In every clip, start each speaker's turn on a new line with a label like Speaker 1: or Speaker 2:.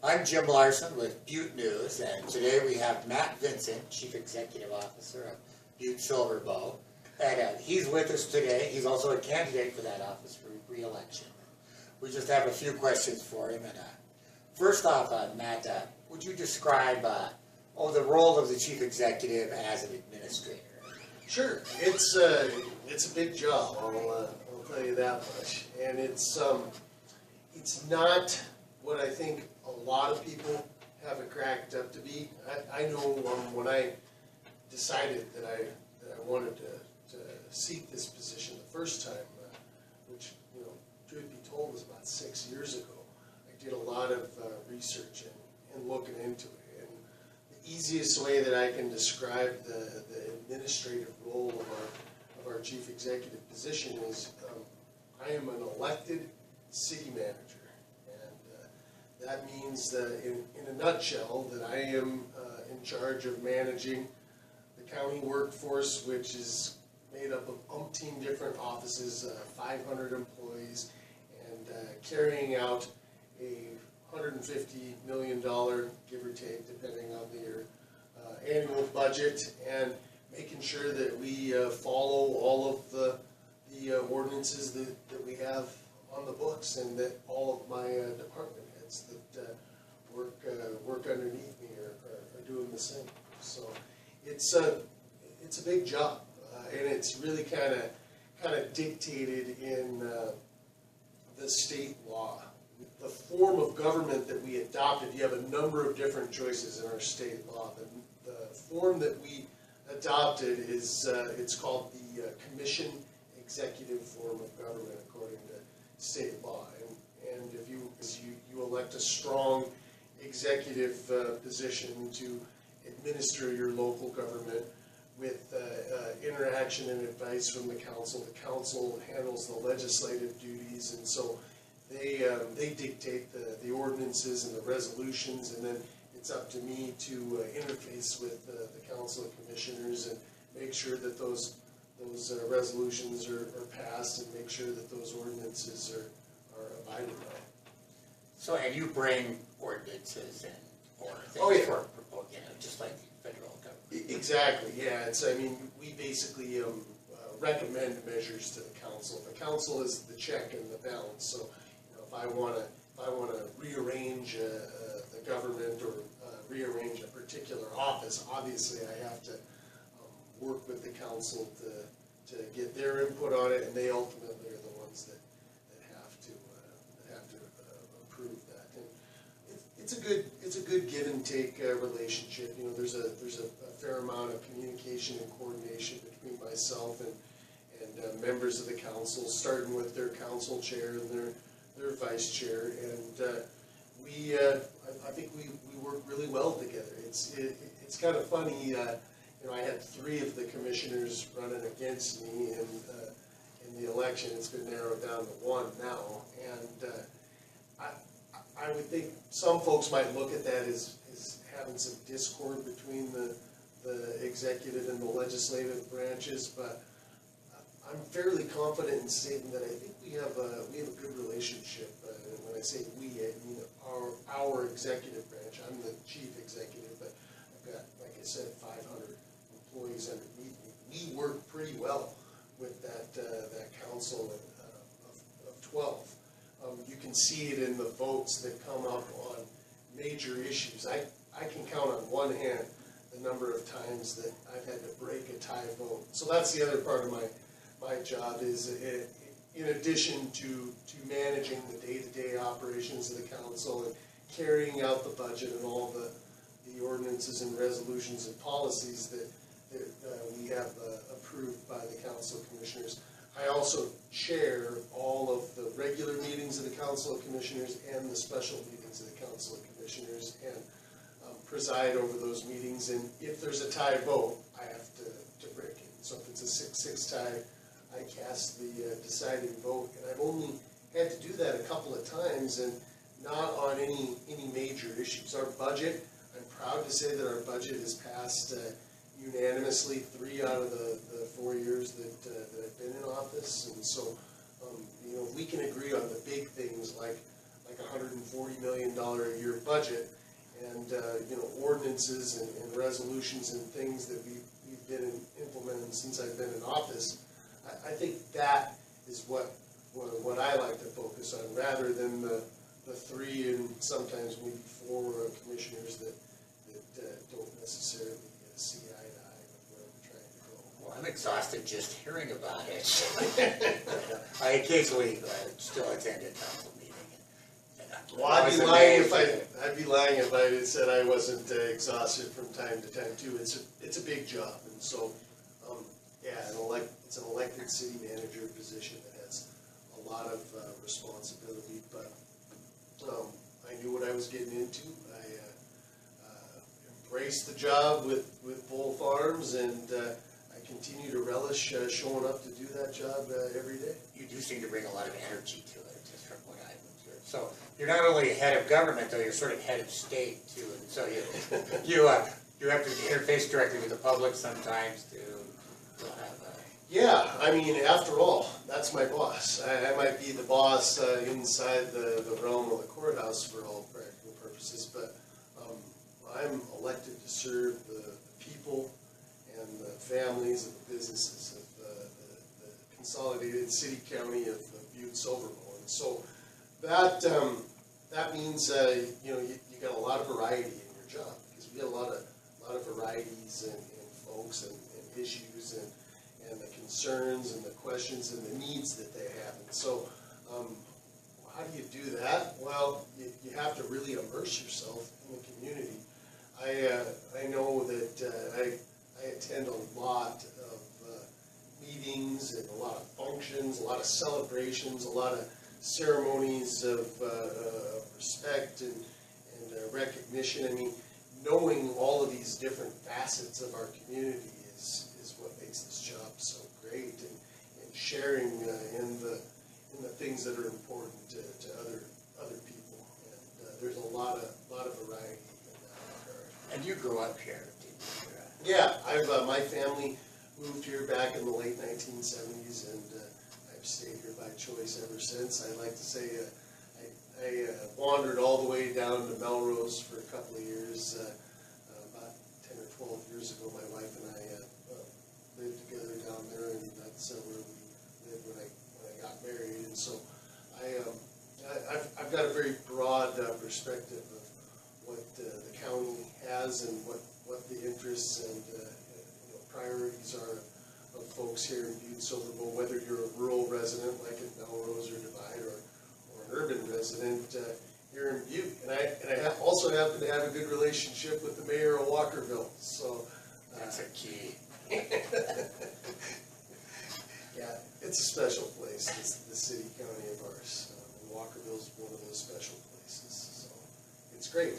Speaker 1: I'm Jim Larson with Butte News, and today we have Matt Vincent, Chief Executive Officer of Butte-Silver Bow. And he's with us today. He's also a candidate for that office for re-election. We just have a few questions for him. And first off, Matt, would you describe the role of the Chief Executive as an administrator?
Speaker 2: Sure. It's a big job. I'll tell you that much. And it's not what I think a lot of people have it cracked up to be. I know when I decided that I wanted to seek this position the first time, which, truth be told, was about 6 years ago. I did a lot of research and looking into it. And the easiest way that I can describe the administrative role of our chief executive position is I am an elected city manager. And that means that in a nutshell that I am in charge of managing the county workforce, which is made up of umpteen different offices, 500 employees, and carrying out a $150 million, give or take, depending on your annual budget, and making sure that we follow all of the ordinances that we have on the books, and that all of my department heads that work underneath me are doing the same. So it's a big job. And it's really kind of dictated in the state law. The form of government that we adopted, you have a number of different choices in our state law. The form that we adopted is it's called the commission executive form of government according to state law. And if you elect a strong executive position to administer your local government with interaction and advice from the council. The council handles the legislative duties, and so they dictate the ordinances and the resolutions, and then it's up to me to interface with the council of commissioners and make sure that those resolutions are passed, and make sure that those ordinances are abided by.
Speaker 1: So, and you bring ordinances or things for, just like the federal government.
Speaker 2: Exactly, yeah. We basically recommend measures to the council. The council is the check and the balance. So, if I want to rearrange the government or rearrange a particular office, obviously I have to work with the council to get their input on it, and they ultimately are the ones that have to approve that. And it's a good give and take relationship. There's a fair amount of communication and coordination between myself and members of the council, starting with their council chair and their vice chair, and I think we work really well together. It's kind of funny. I had 3 of the commissioners running against me in the election. It's been narrowed down to 1 now, and I would think some folks might look at that as having some discord between the executive and the legislative branches, but I'm fairly confident in stating that I think we have a good relationship. And when I say we, I mean our executive branch. I'm the chief executive, but I've got, like I said, 500 employees underneath me. We work pretty well with that council of 12. You can see it in the votes that come up on major issues. I can count on one hand the number of times that I've had to break a tie vote. So that's the other part of my job, is in addition to managing the day-to-day operations of the council and carrying out the budget and all the ordinances and resolutions and policies that we have approved by the council of commissioners. I also chair all of the regular meetings of the council of commissioners and the special meetings of the council of commissioners, and preside over those meetings. And if there's a tie vote, I have to break it. So if it's a 6-6 tie, I cast the deciding vote, and I've only had to do that a couple of times, and not on any major issues. Our budget, I'm proud to say that our budget is passed unanimously 3 out of the 4 years that I've been in office, and so we can agree on the big things like like $140 million a year budget, and ordinances and resolutions and things that we've been implementing since I've been in office. I think that is what I like to focus on, rather than the 3 and sometimes maybe 4 commissioners that don't necessarily see eye to eye with where we're trying to go.
Speaker 1: Well, I'm exhausted just hearing about it. I occasionally still attend a council meeting.
Speaker 2: Well, I'd be lying if I said I wasn't exhausted from time to time too. It's a big job, and so it's an elected city manager position that has a lot of responsibility. But I knew what I was getting into. I embraced the job with both arms, and I continue to relish showing up to do that job every day.
Speaker 1: You do seem to bring a lot of energy to it, just from what I've observed. So you're not only head of government, though, you're sort of head of state too, and so you have to interface directly with the public sometimes to have.
Speaker 2: Yeah, I mean, after all, that's my boss. I might be the boss inside the realm of the courthouse for all practical purposes, but I'm elected to serve the people and the families and the businesses of the consolidated city county of Butte-Silver Bow. And so that means you got a lot of variety in your job, because we got a lot of varieties and folks and issues and the concerns and the questions and the needs that they have. And so how do you do that? Well, you have to really immerse yourself in the community. I know that I attend a lot of meetings and a lot of functions, a lot of celebrations, a lot of ceremonies of respect and recognition. I mean, knowing all of these different facets of our community is what makes this job so great, and sharing in the things that are important to other people. And there's a lot of variety in that regard.
Speaker 1: And you grew up here, didn't you?
Speaker 2: Yeah, my family moved here back in the late 1970s, and I've stayed here by choice ever since. I like to say I wandered all the way down to Melrose for a couple of years. About 10 or 12 years ago, my wife and I lived together down there, and that's where we lived when I got married. And so I've got a very broad perspective of what the county has and what the interests and priorities are of folks here in Butte-Silver Bow, whether you're a rural resident like in Melrose or Divide, or an urban resident here in Butte. And I also happen to have a good relationship with the mayor of Walkerville. So
Speaker 1: that's a key.
Speaker 2: Yeah, it's a special place, the city county of ours. And Walkerville is one of those special places. So it's great.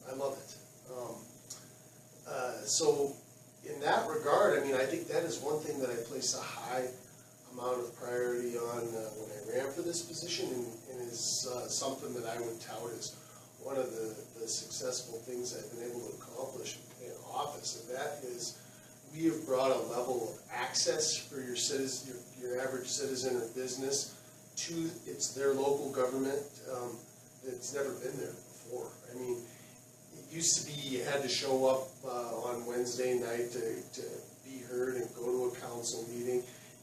Speaker 2: I love it. So in that regard, I mean, I think that is one thing that I place a high amount of priority on when I ran for this position, and is something that I would tout as one of the successful things I've been able to accomplish in office, and that is we have brought a level of access for your citizen, your average citizen or business to their local government that's never been there before. I mean, it used to be you had to show up on Wednesday night to be heard and go to a council meeting.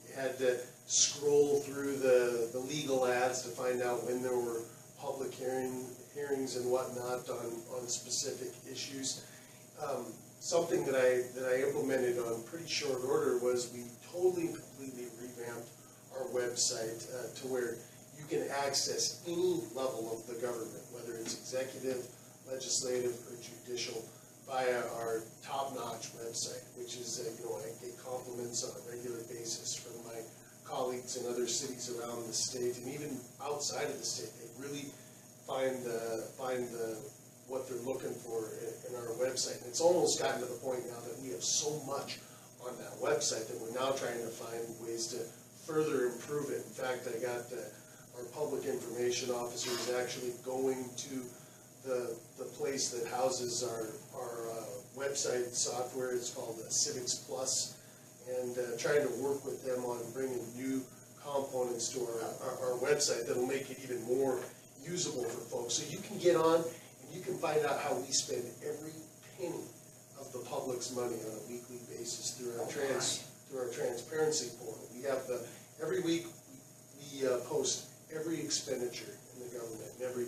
Speaker 2: You had to scroll through the legal ads to find out when there were public hearings and whatnot on specific issues. Something that I implemented on pretty short order was we totally and completely revamped our website to where you can access any level of the government, whether it's executive, legislative, or judicial, via our top-notch website, which is, I get compliments on a regular basis from my colleagues in other cities around the state, and even outside of the state. They really find what they're looking for in our website. And it's almost gotten to the point now that we have so much on that website that we're now trying to find ways to further improve it. In fact, I got our public information officer is actually going to the place that houses our website software. It's called Civics Plus, and trying to work with them on bringing new components to our website that'll make it even more usable for folks. So you can get on and you can find out how we spend every penny of the public's money on a weekly basis through our transparency portal. We have every week we post every expenditure in the government and every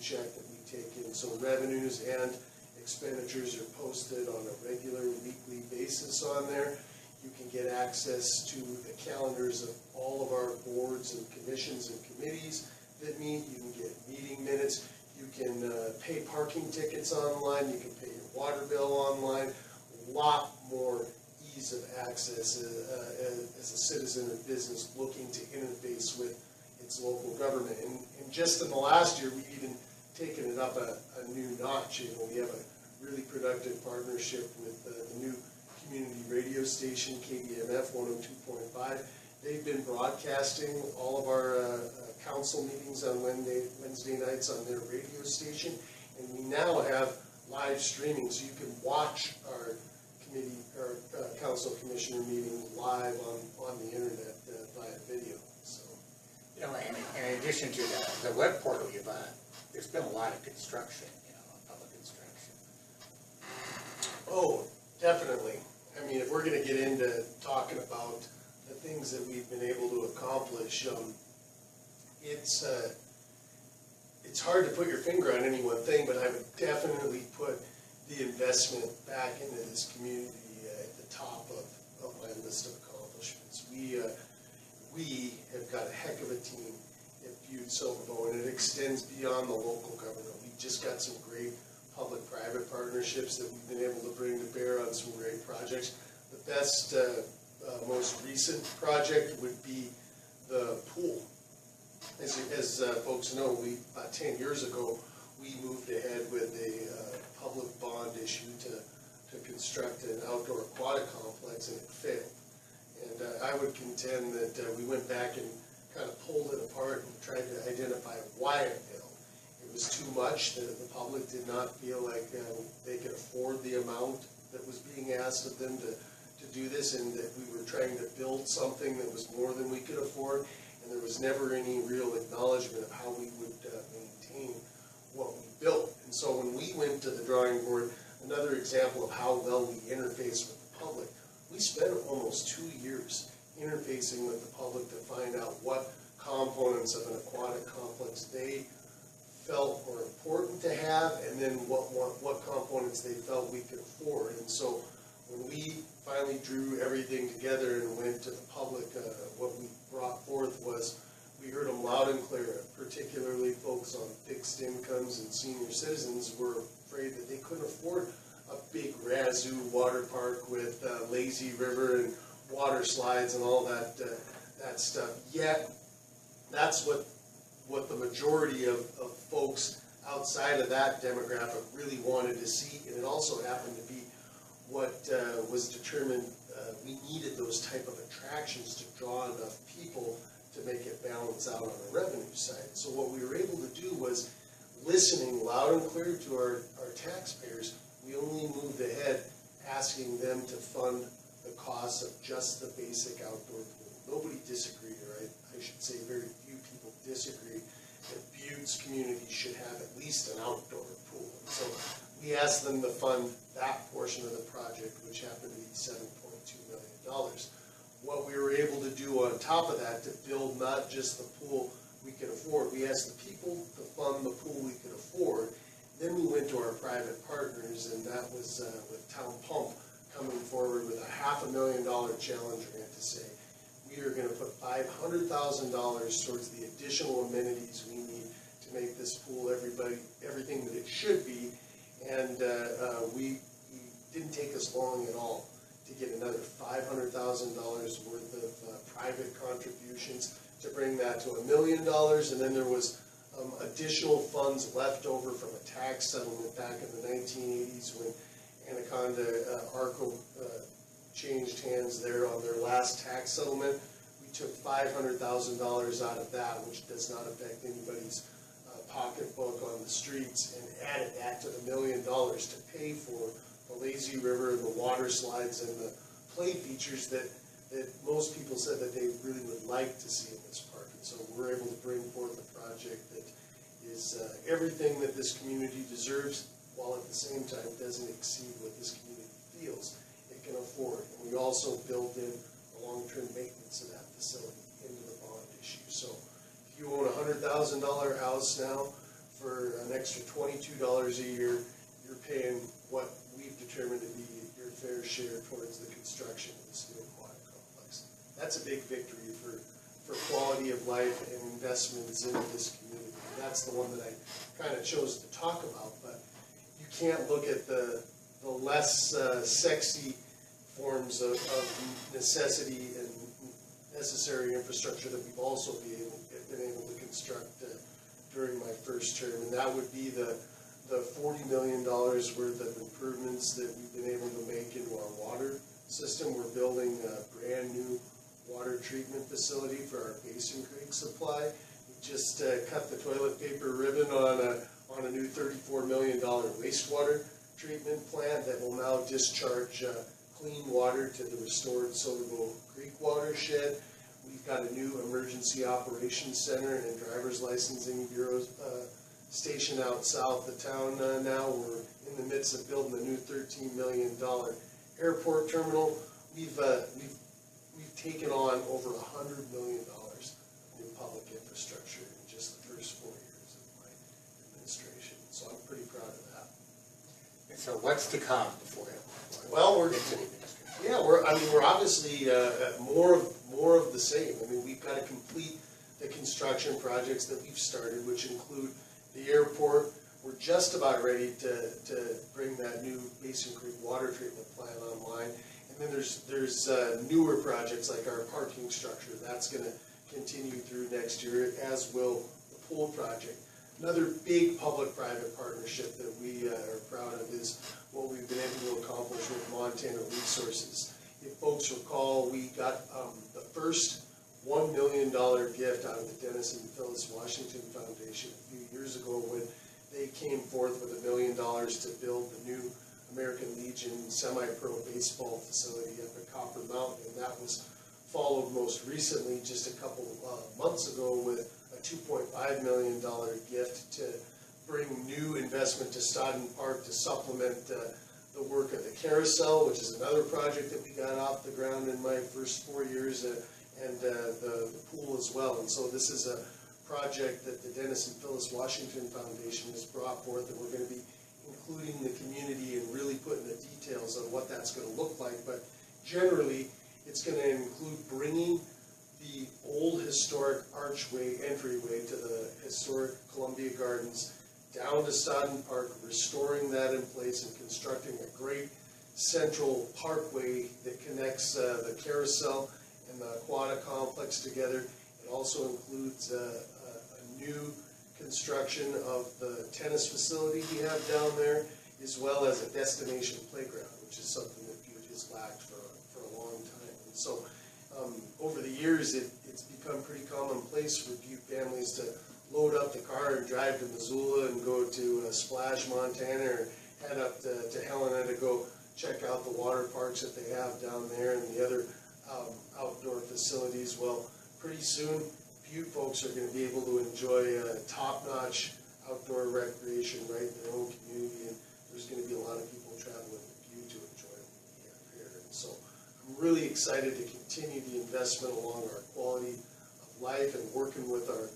Speaker 2: check that we take in. So revenues and expenditures are posted on a regular weekly basis on there. You can get access to the calendars of all of our boards and commissions and committees that meet. You can get meeting minutes. You can pay parking tickets online. You can pay your water bill online. A lot more ease of access as a citizen or business looking to interface with its local government. And just in the last year, we've even taken it up a new notch. You know, we have a really productive partnership with the new community radio station, KBMF 102.5. They've been broadcasting all of our council meetings on Wednesday nights on their radio station, and we now have live streaming, so you can watch our committee or council commissioner meetings live on the internet via video. So,
Speaker 1: You know, and in addition to the web portal you've there's been a lot of construction, you know, public construction.
Speaker 2: oh, definitely. I mean, if we're going to get into talking about the things that we've been able to accomplish, it's hard to put your finger on any one thing, but I would definitely put the investment back into this community at the top of my list of accomplishments. We have got a heck of a team at Butte-Silver Bow, and it extends beyond the local government. We've just got some great public-private partnerships that we've been able to bring to bear on some great projects. The best, most recent project would be the pool. As folks know, about 10 years ago, we moved ahead with a public bond issue to construct an outdoor aquatic complex, and it failed. And I would contend that we went back and kind of pulled it apart and tried to identify why it failed. It was too much. The public did not feel like they could afford the amount that was being asked of them to do this, and that we were trying to build something that was more than we could afford, and there was never any real acknowledgement of how we would maintain what we built. And so when we went to the drawing board, another example of how well we interface with the public, we spent almost 2 years interfacing with the public to find out what components of an aquatic complex they felt were important to have, and then what components they felt we could afford. And so when we finally drew everything together and went to the public, what we brought forth was, we heard them loud and clear, particularly folks on fixed incomes and senior citizens were afraid that they couldn't afford a big Razoo water park with lazy river and water slides and all that stuff. Yet, that's what the majority of folks outside of that demographic really wanted to see, and it also happened to be what was determined. We needed those type of attractions to draw enough people to make it balance out on the revenue side. So what we were able to do was, listening loud and clear to our taxpayers, we only moved ahead asking them to fund the cost of just the basic outdoor pool. Nobody disagreed, or I should say very few people disagreed, that Butte's community should have at least an outdoor pool. And so we asked them to fund that portion of the project, which happened to be $7.2 million. What we were able to do on top of that to build not just the pool we could afford, we asked the people to fund the pool we could afford. Then we went to our private partners, and that was with Town Pump coming forward with a $500,000 challenge grant to say, we are going to put $500,000 towards the additional amenities we need to make this pool everything that it should be. And we didn't take us long at all to get another $500,000 worth of private contributions to bring that to $1 million. And then there was additional funds left over from a tax settlement back in the 1980s when Anaconda Arco changed hands there on their last tax settlement. We took $500,000 out of that, which does not affect anybody's pocketbook on the streets, and added that to the $1 million to pay for the lazy river and the water slides and the play features that most people said that they really would like to see in this park. And so we're able to bring forth a project that is everything that this community deserves, while at the same time doesn't exceed what this community feels it can afford. And we also built in the long-term maintenance of that facility into the bond issue. So if you own a $100,000 house now, for an extra $22 a year, you're paying what we've determined to be your fair share towards the construction of this new aquatic complex. That's a big victory for quality of life and investments into this community. That's the one that I kind of chose to talk about, but you can't look at the less sexy forms of necessity and necessary infrastructure that we've also been able to construct during my first term, and that would be the $40 million worth of improvements that we've been able to make into our water system. We're building a brand new water treatment facility for our Basin Creek supply. We just cut the toilet paper ribbon on a new $34 million wastewater treatment plant that will now discharge clean water to the restored Silver Bow Creek watershed. We've got a new emergency operations center and driver's licensing bureau station out south of town now. We're in the midst of building a new $13 million airport terminal. We've taken on over $100 million of new public infrastructure in just the first 4 years of my administration. So I'm pretty proud of that.
Speaker 1: And so what's to come before you?
Speaker 2: Well, we're obviously more of the same. I mean, we've got to complete the construction projects that we've started, which include the airport. We're just about ready to bring that new Basin Creek water treatment plant online. And then there's newer projects like our parking structure. That's going to continue through next year, as will the pool project. Another big public-private partnership that we are proud of is what we've been able to accomplish with Montana Resources. If folks recall, we got the first $1 million gift out of the Dennis and Phyllis Washington Foundation a few years ago when they came forth with $1 million to build the new American Legion semi-pro baseball facility up at Copper Mountain, and that was followed most recently just a couple months ago with a $2.5 million gift to bring new investment to Stodden Park to supplement the work of the carousel, which is another project that we got off the ground in my first 4 years, and the pool as well. And so this is a project that the Dennis and Phyllis Washington Foundation has brought forth, and we're going to be including the community and really putting the details on what that's going to look like. But generally, it's going to include bringing the old historic archway entryway to the historic Columbia Gardens down to Stodden Park, restoring that in place and constructing a great central parkway that connects the carousel and the aquatic complex together. It also includes a new construction of the tennis facility we have down there, as well as a destination playground, which is something that Butte has lacked for a long time. And so over the years, it's become pretty commonplace for Butte families to load up the car and drive to Missoula and go to Splash, Montana, or head up to Helena to go check out the water parks that they have down there and the other outdoor facilities. Well, pretty soon, Butte folks are going to be able to enjoy top-notch outdoor recreation right in their own community, and there's going to be a lot of people traveling to Butte to enjoy what we have here. And so I'm really excited to continue the investment along our quality of life and working with our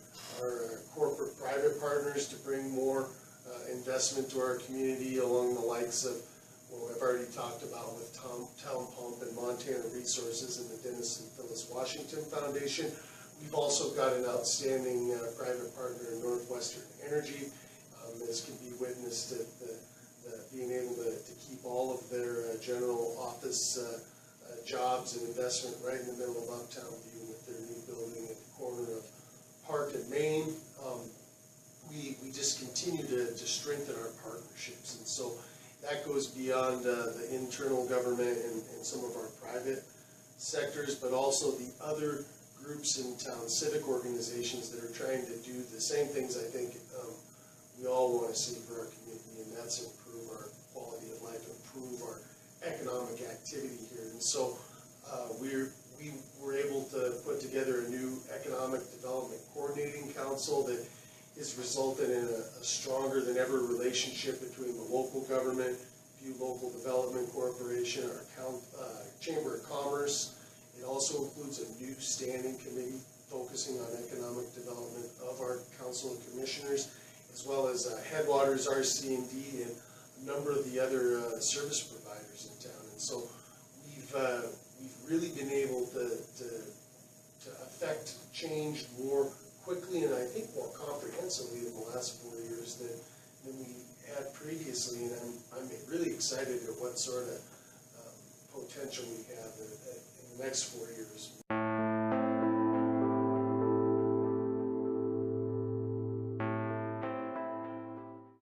Speaker 2: corporate private partners to bring more investment to our community along the likes of what I've already talked about with Town Pump and Montana Resources and the Dennis and Phyllis Washington Foundation. We've also got an outstanding private partner in Northwestern Energy. As can be witnessed at being able to keep all of their general office jobs and investment right in the middle of uptown Butte with their new building at the corner of Park and Main. We just continue to strengthen our partnerships, and so that goes beyond the internal government and some of our private sectors, but also the other groups in town, civic organizations that are trying to do the same things I think we all want to see for our community, and that's improve our quality of life, improve our economic activity here. And so we were able to put together a new economic development coordinating council that has resulted in a stronger than ever relationship between the local government, Butte Local Development Corporation, our Chamber of Commerce. It also includes a new standing committee focusing on economic development of our council of commissioners, as well as Headwaters, RC&D, and a number of the other service providers in town. And so we've really been able to affect change more quickly and I think more comprehensively in the last 4 years than we had previously. And I'm really excited at what sort of potential we have in the next 4 years.